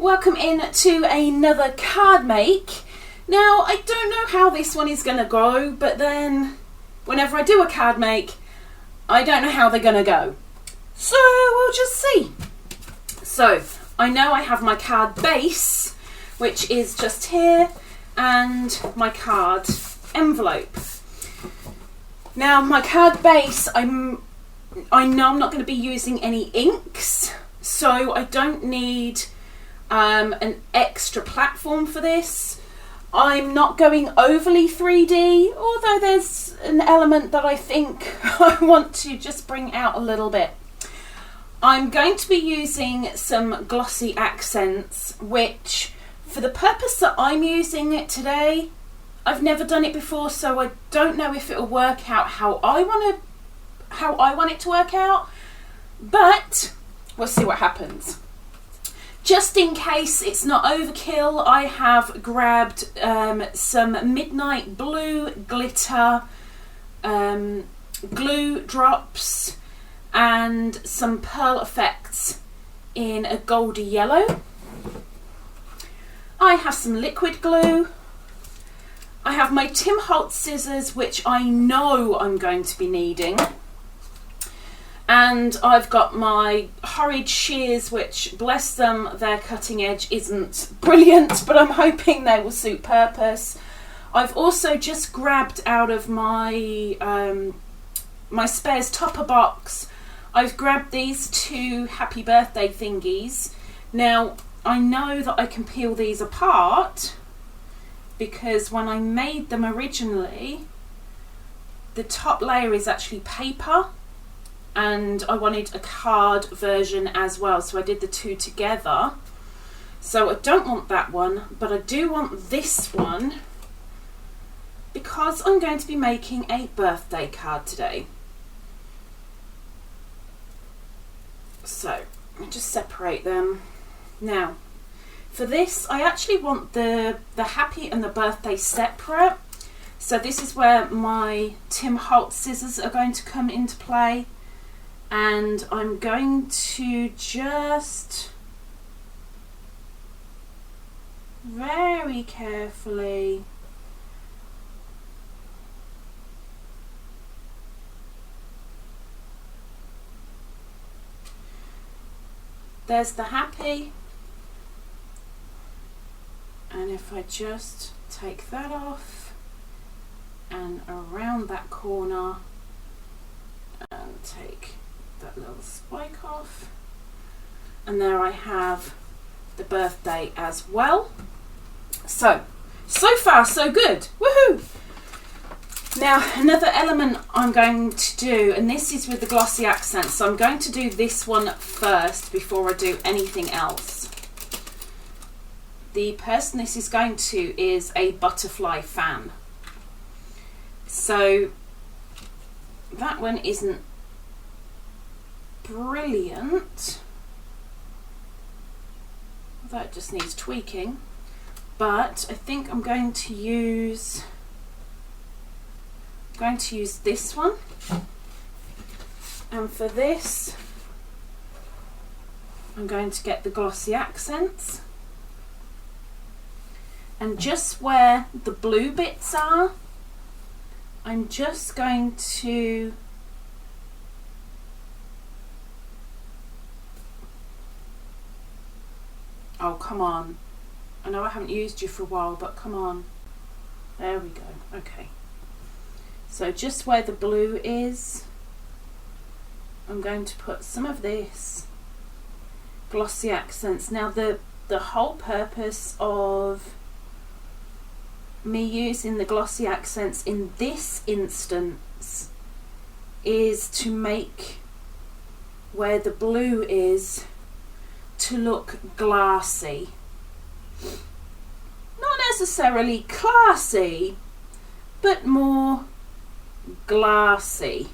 Welcome in to another card make. Now, I don't know how this one is going to go, but then whenever I do a card make, I don't know how they're going to go. So we'll just see. So I know I have my card base, which is just here, and my card envelope. Now my card base, I know I'm not going to be using any inks, so I don't need an extra platform for this. I'm not going overly 3D, although there's an element that I think I want to just bring out a little bit. I'm going to be using some Glossy Accents, which for the purpose that I'm using it today, I've never done it before, so I don't know if it'll work out how I want it to work out, but we'll see what happens. Just in case it's not overkill, I have grabbed some Midnight Blue glitter glue drops and some pearl effects in a goldy yellow. I have some liquid glue. I have my Tim Holtz scissors, which I know I'm going to be needing. And I've got my Horrid shears, which, bless them, their cutting edge isn't brilliant, but I'm hoping they will suit purpose. I've also just grabbed out of my my spares topper box, I've grabbed these two happy birthday thingies. Now, I know that I can peel these apart, because when I made them originally, the top layer is actually paper, and I wanted a card version as well, so I did the two together. So I don't want that one, but I do want this one, because I'm going to be making a birthday card today. So I'll just separate them. Now, for this, I actually want the happy and the birthday separate. So this is where my Tim Holtz scissors are going to come into play. And I'm going to just very carefully there's the happy, and if I just take that off and around that corner and take that little spike off, and there I have the birthday as well. So far so good. Woohoo! Now, another element I'm going to do, and this is with the Glossy Accents, so I'm going to do this one first before I do anything else. The person this is going to is a butterfly fan. So that one isn't brilliant, that just needs tweaking, but I think I'm going to use this one. And for this, I'm going to get the Glossy Accents, and just where the blue bits are, I'm just going to oh, come on. I know I haven't used you for a while, but come on. There we go. Okay. So just where the blue is, I'm going to put some of this Glossy Accents. Now, the whole purpose of me using the Glossy Accents in this instance is to make where the blue is to look glassy. Not necessarily classy, but more glassy.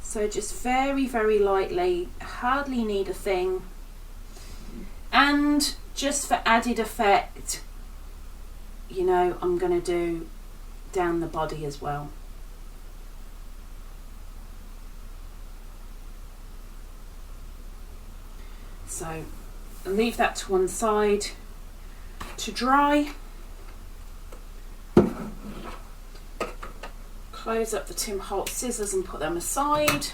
So just very, very lightly, hardly need a thing. And just for added effect, you know, I'm going to do down the body as well. So leave that to one side to dry. Close up the Tim Holtz scissors and put them aside.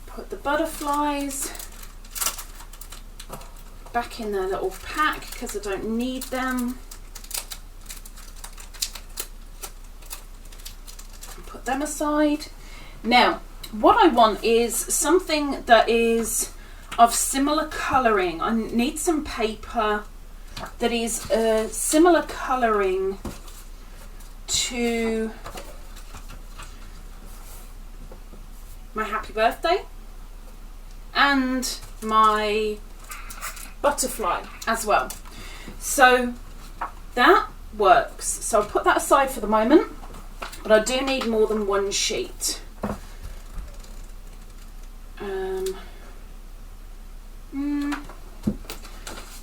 Put the butterflies back in their little pack because I don't need them. And put them aside. Now, what I want is something that is of similar colouring. I need some paper that is similar colouring to my happy birthday and my butterfly as well. So that works. So I'll put that aside for the moment, but I do need more than one sheet.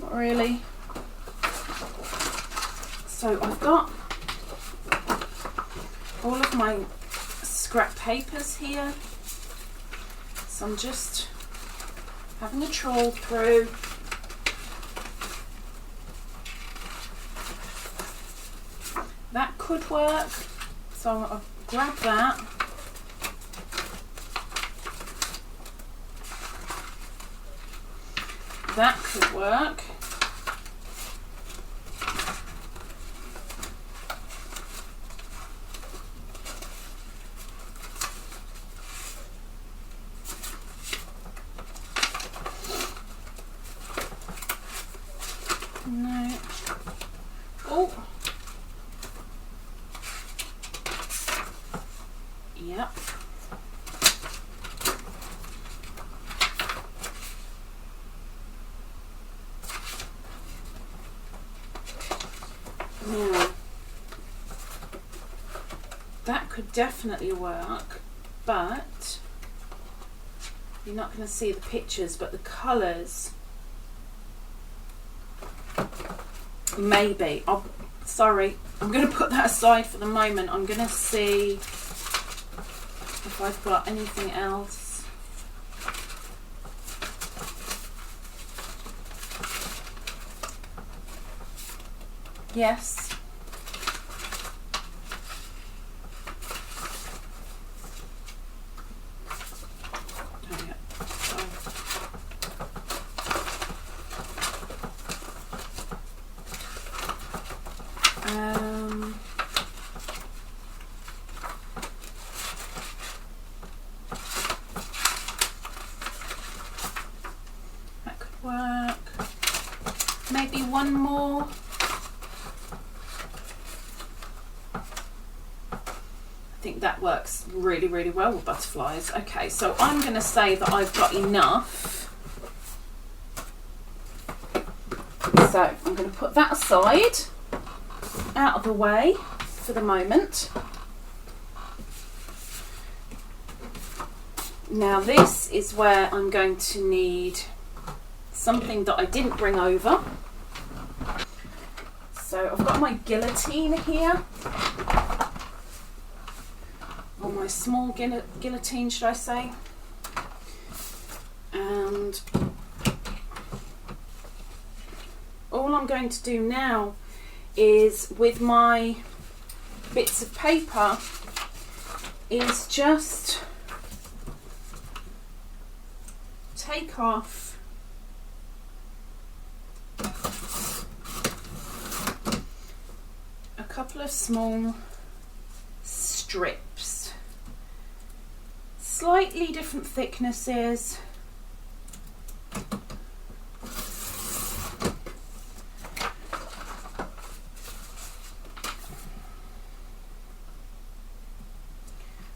Not really. So I've got all of my scrap papers here, so I'm just having a trawl through. That could work, so I'll grab that. That could work. No. Oh. Yep. Now, that could definitely work, but you're not going to see the pictures, but the colours, maybe. Sorry, I'm going to put that aside for the moment. I'm going to see if I've got anything else. Yes. That could work. Maybe one more. I think that works really, really well with butterflies. Okay, so I'm going to say that I've got enough. So I'm going to put that aside, out of the way for the moment. Now this is where I'm going to need something that I didn't bring over. So I've got my guillotine here. Or my small guillotine, should I say. And all I'm going to do now is, with my bits of paper, is just take off a couple of small strips, slightly different thicknesses.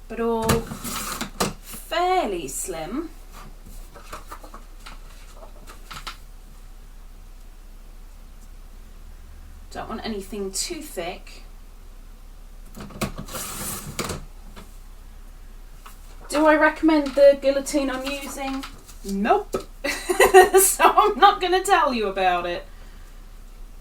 But all fairly slim. Don't want anything too thick. Do I recommend the guillotine I'm using? Nope. So I'm not going to tell you about it.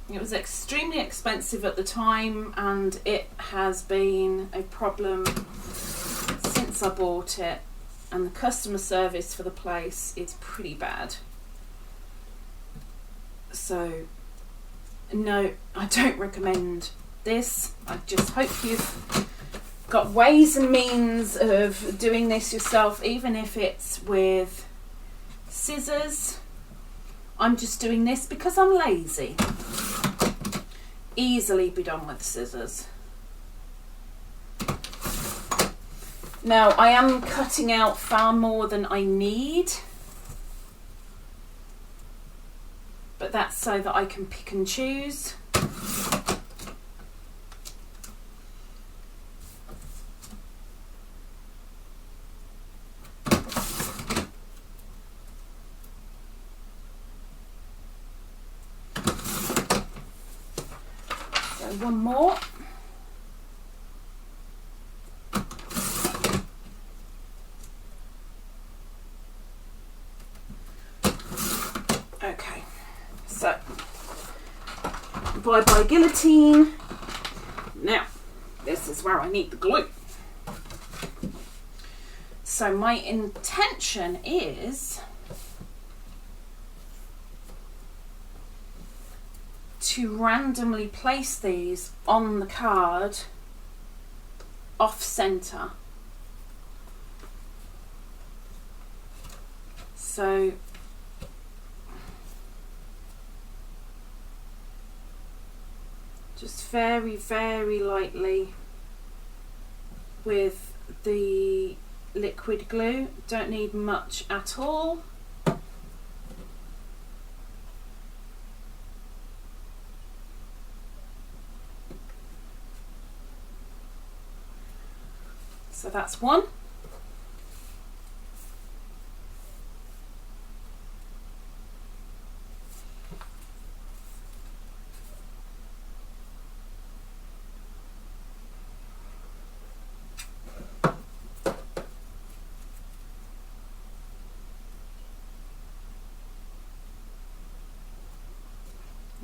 It was extremely expensive at the time, and it has been a problem since I bought it. and the customer service for the place is pretty bad. So no, I don't recommend this. I just hope you've got ways and means of doing this yourself, even if it's with scissors. I'm just doing this because I'm lazy. Easily be done with scissors. Now I am cutting out far more than I need, but that's so that I can pick and choose. One more. Okay, so bye bye guillotine. Now this is where I need the glue. So my intention is to randomly place these on the card off center. So just very, very lightly with the liquid glue. Don't need much at all. So that's one.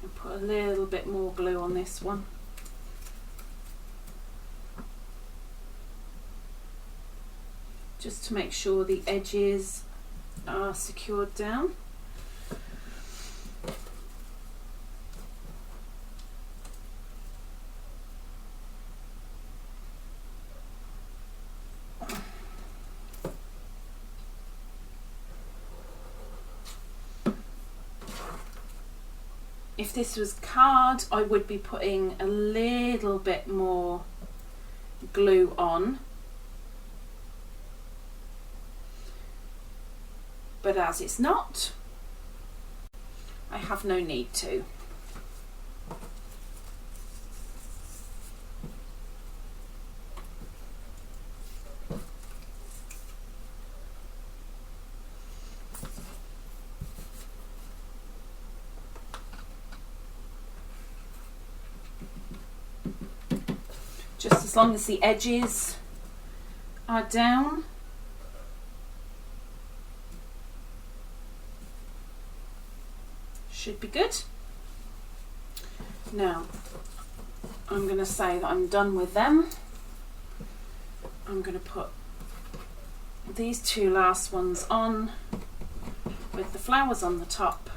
I'll put a little bit more glue on this one. Just to make sure the edges are secured down. If this was card, I would be putting a little bit more glue on. But as it's not, I have no need to. Just as long as the edges are down. Should be good. Now I'm going to say that I'm done with them. I'm going to put these two last ones on with the flowers on the top.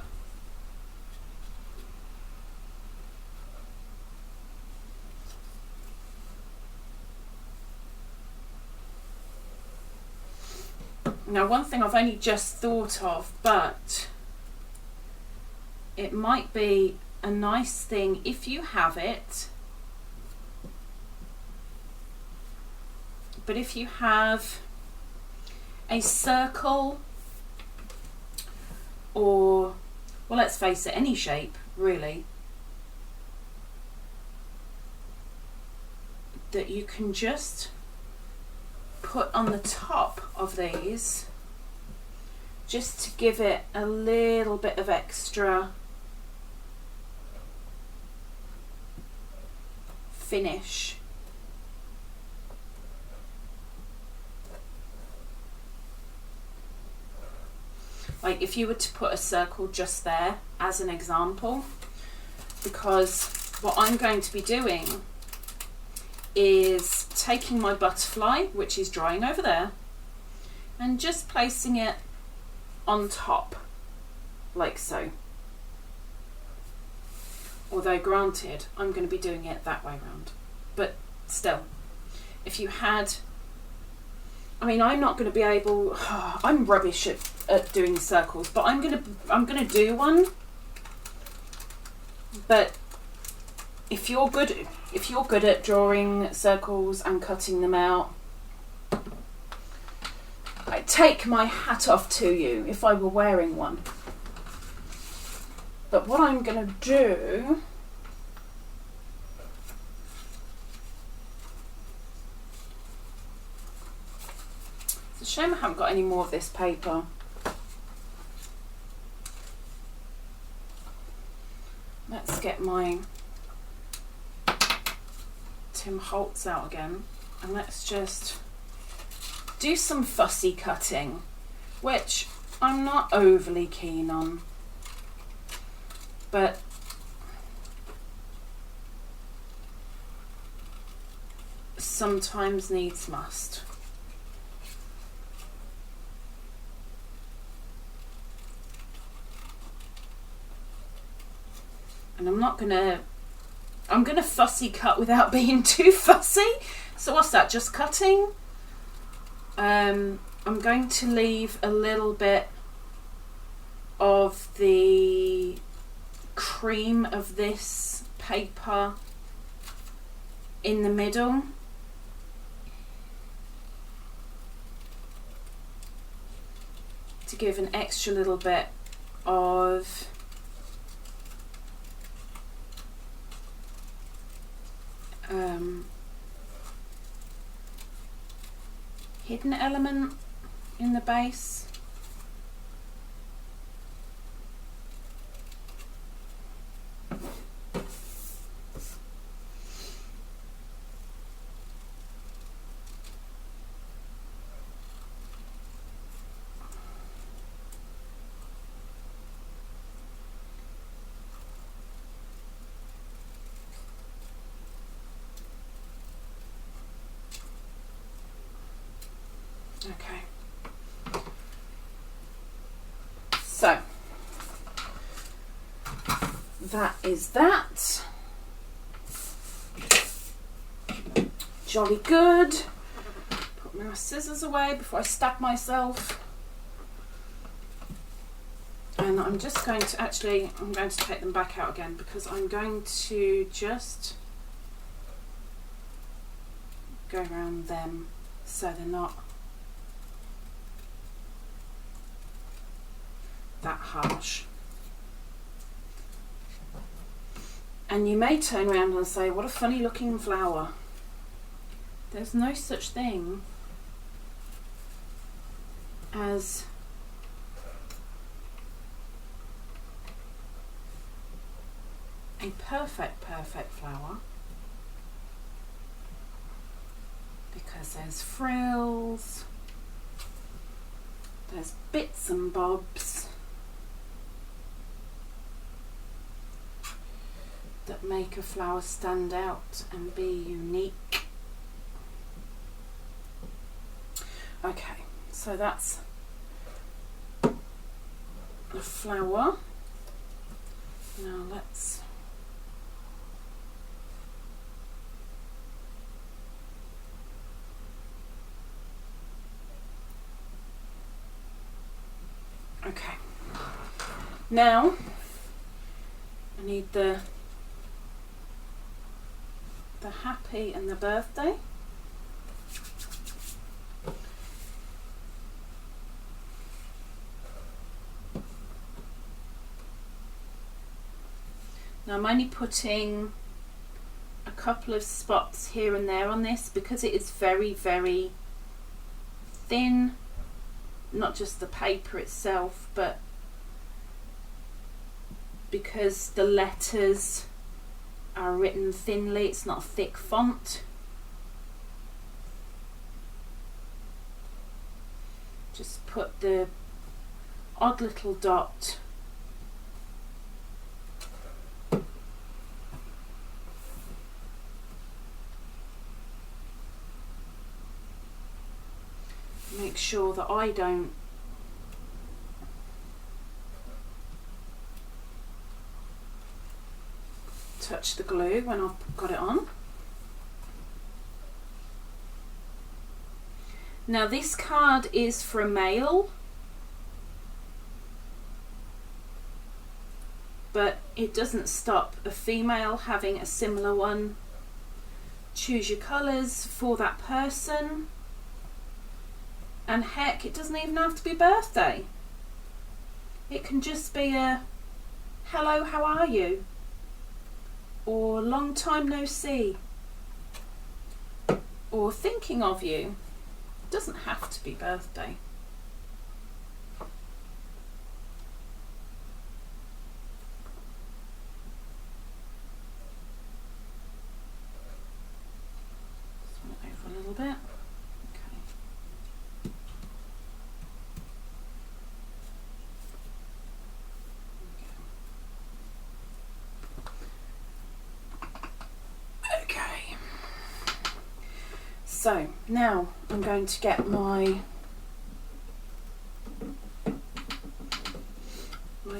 Now one thing I've only just thought of, but it might be a nice thing if you have it, but if you have a circle or, well, let's face it, any shape really, that you can just put on the top of these just to give it a little bit of extra finish. Like if you were to put a circle just there as an example, because what I'm going to be doing is taking my butterfly, which is drying over there, and just placing it on top, like so. Although granted, I'm going to be doing it that way round, but still, if you had, I mean, I'm not going to be able, I'm rubbish at doing circles, but I'm going to do one. But if you're good at drawing circles and cutting them out, I take my hat off to you if I were wearing one. But what I'm going to do, it's a shame I haven't got any more of this paper. Let's get my Tim Holtz out again, and let's just do some fussy cutting, which I'm not overly keen on, but sometimes needs must. And I'm gonna fussy cut without being too fussy. So what's that, just cutting? I'm going to leave a little bit of the cream of this paper in the middle. To give an extra little bit of hidden element in the base. Okay, so that is that. Jolly good. Put my scissors away before I stab myself. And I'm just going to I'm going to take them back out again, because I'm going to just go around them so they're not that harsh. And you may turn around and say, what a funny looking flower. There's no such thing as a perfect flower, because there's frills, there's bits and bobs that make a flower stand out and be unique. Okay, so that's the flower. Now let's okay. Now I need the happy and the birthday. Now I'm only putting a couple of spots here and there on this because it is very, very thin, not just the paper itself, but because the letters are written thinly, it's not a thick font. Just put the odd little dot make make sure that I don't touch the glue when I've got it on. Now this card is for a male, but it doesn't stop a female having a similar one. Choose your colours for that person, and heck, it doesn't even have to be birthday. It can just be a hello, how are you, or long time no see, or thinking of you. It doesn't have to be birthday. Over a little bit. Okay. So now I'm going to get my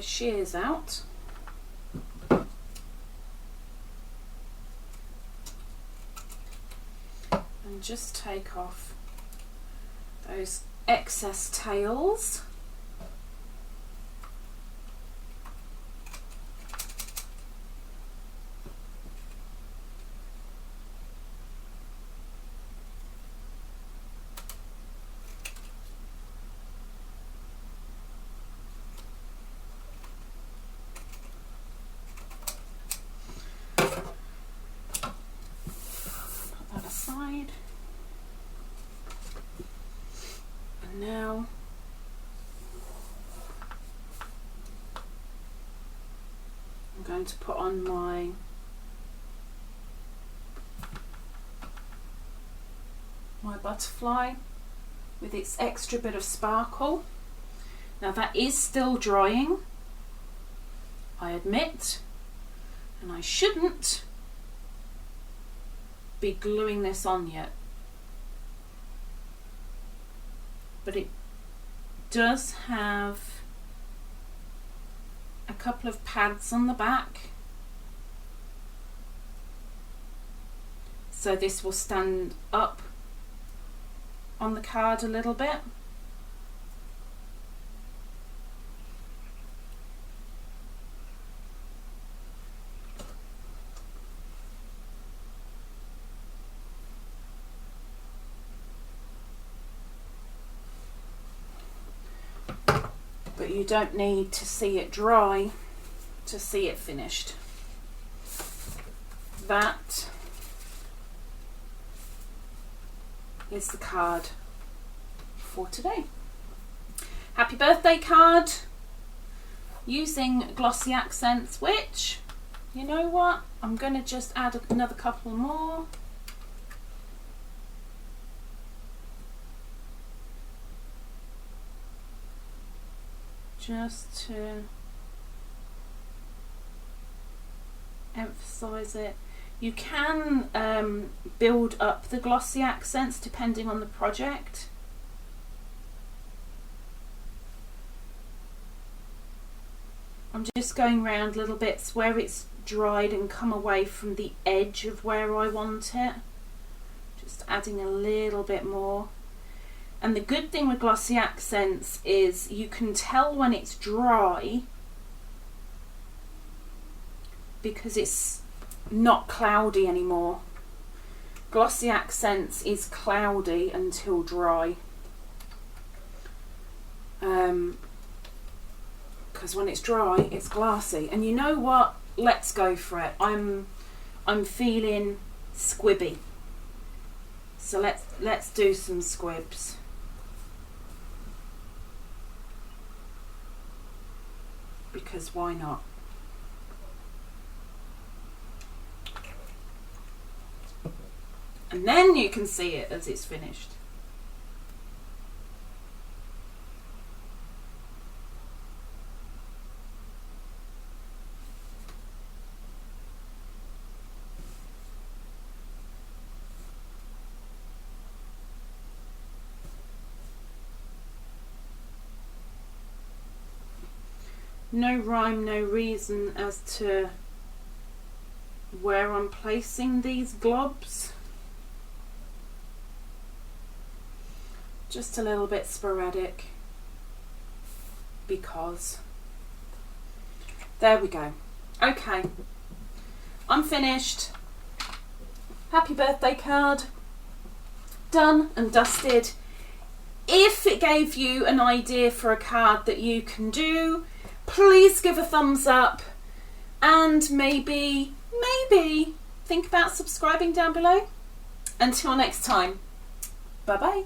shears out. And just take off those excess tails. And now I'm going to put on my butterfly with its extra bit of sparkle. Now that is still drying, I admit, and I shouldn't be gluing this on yet, but it does have a couple of pads on the back, so this will stand up on the card a little bit. But you don't need to see it dry to see it finished. That is the card for today. Happy birthday card using Glossy Accents, which, you know what, I'm going to just add another couple more. Just to emphasize it. You can build up the glossy accents depending on the project. I'm just going around little bits where it's dried and come away from the edge of where I want it. Just adding a little bit more. And the good thing with glossy accents is you can tell when it's dry because it's not cloudy anymore. Glossy Accents is cloudy until dry. Because when it's dry, it's glassy. And you know what? Let's go for it. I'm feeling squibby. So let's do some squibs. Because why not? And then you can see it as it's finished. No rhyme, no reason as to where I'm placing these globs. Just a little bit sporadic because. There we go. Okay, I'm finished. Happy birthday card. Done and dusted. If it gave you an idea for a card that you can do, please give a thumbs up and maybe think about subscribing down below. Until next time, bye bye.